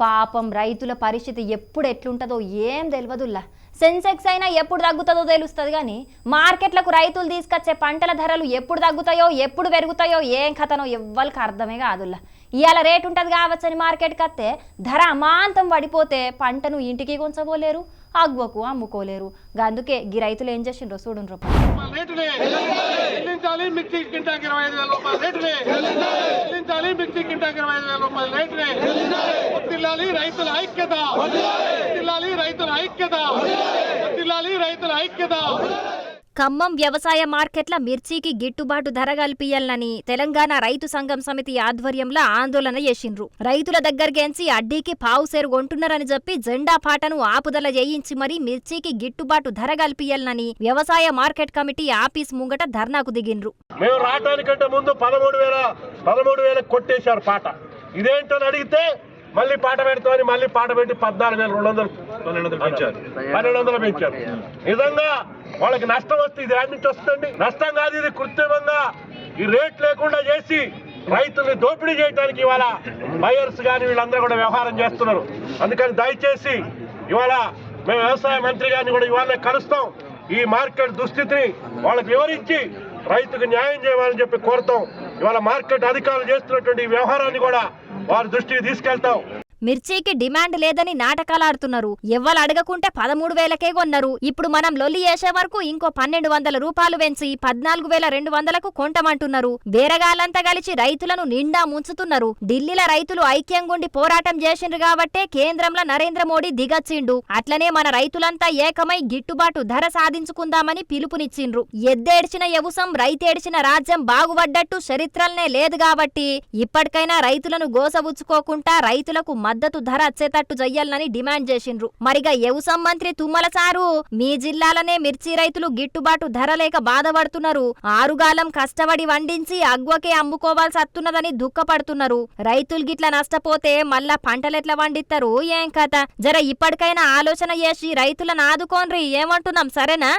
పాపం రైతుల పరిస్థితి ఎప్పుడు ఎట్లుంటుందో ఏం తెలియదుల్లా. సెన్సెక్స్ అయినా ఎప్పుడు తగ్గుతుందో తెలుస్తుంది కానీ మార్కెట్లకు రైతులు తీసుకొచ్చే పంటల ధరలు ఎప్పుడు తగ్గుతాయో ఎప్పుడు పెరుగుతాయో ఏం కథనో ఎవ్వరికి అర్థమే కాదుల్లా. ఇవాళ రేటు ఉంటుంది కావచ్చని మార్కెట్కి వస్తే ధర అమాంతం పడిపోతే పంటను ఇంటికి కొంచబోలేరు, అగ్వకు అమ్ముకోలేరు. అందుకే గీ రైతులు ఏం చేసిండ్రో చూడండి. ఖమ్మం వ్యవసాయ మార్కెట్ల మిర్చికి గిట్టుబాటు ధర కల్పియాలని తెలంగాణ రైతు సంఘం సమితి ఆధ్వర్యంలో ఆందోళన చేసిండ్రు. రైతుల దగ్గరగేంచి అడ్డీకి పావుసేరు కొంటున్నారని చెప్పి జెండా పాటను ఆపుదల చేయించి మరీ మిర్చికి గిట్టుబాటు ధర కల్పియాలని వ్యవసాయ మార్కెట్ కమిటీ ఆఫీస్ ముంగట ధర్నాకు దిగిండ్రు. మేము రావడానికంటే ముందు 13,000 కొట్టేశారు పాట. ఇదేంటని అడిగితే మళ్ళీ పాట పెడతామని మళ్ళీ పాట పెట్టి 14,200 పెంచారు, 1200 పెంచారు. నిజంగా వాళ్ళకి నష్టం వస్తే ఇది యాడ్ నుంచి వస్తుంది. నష్టం కాదు, ఇది కృత్రిమంగా ఈ రేట్ లేకుండా చేసి రైతుల్ని దోపిడీ చేయడానికి ఇవాళ బయర్స్ కానీ వీళ్ళందరూ కూడా వ్యవహారం చేస్తున్నారు. అందుకని దయచేసి ఇవాళ మేము వ్యవసాయ మంత్రి గారిని కూడా ఇవాళ కలుస్తాం. ఈ మార్కెట్ దుస్థితిని వాళ్ళకి వివరించి రైతుకు న్యాయం చేయమని చెప్పి కోరుతాం. ఇవాళ మార్కెట్ అధికారులు చేస్తున్నటువంటి ఈ వ్యవహారాన్ని కూడా వారి దృష్టికి తీసుకెళ్తాం. మిర్చికి డిమాండ్ లేదని నాటకాలాడుతున్నారు. ఎవ్వరు అడగకుంటే 13,000కే కొన్నారు. ఇప్పుడు మనం లొల్లి చేసే వరకు ఇంకో 1,200 రూపాయలు పెంచి 14,200కు కొంటమంటున్నారు. బేరగాళ్ళంతా కలిసి రైతులను నిండా ముంచుతున్నారు. ఢిల్లీలో రైతులు ఐక్యంగుండి పోరాటం చేసిండ్రు కాబట్టే కేంద్రంలో నరేంద్ర మోడీ దిగచ్చిండు. అట్లనే మన రైతులంతా ఏకమై గిట్టుబాటు ధర సాధించుకుందామని పిలుపునిచ్చిండ్రు. ఎద్దేడ్చిన యవుసం రైతేడ్చిన రాజ్యం బాగుపడ్డట్టు చరిత్రలనే లేదు కాబట్టి ఇప్పటికైనా రైతులను గోసబుచ్చుకోకుండా రైతులకు మద్దతు ధర వచ్చేటట్టు చెయ్యాలని డిమాండ్ చేసిండ్రు. మరిగా వ్యవసాయ మంత్రి తుమ్మల సారు మీ జిల్లాలనే మిర్చి రైతులు గిట్టుబాటు ధర లేక బాధపడుతున్నారు. ఆరుగాలం కష్టపడి వండించి అగ్వకే అమ్ముకోవాల్సి వస్తున్నదని దుఃఖపడుతున్నారు. రైతులు గిట్ల నష్టపోతే మళ్ళా పంటలెట్లా వండిస్తారు ఏం కథ? జర ఇప్పటికైనా ఆలోచన చేసి రైతులను ఆదుకోండ్రి. ఏమంటున్నాం, సరేనా?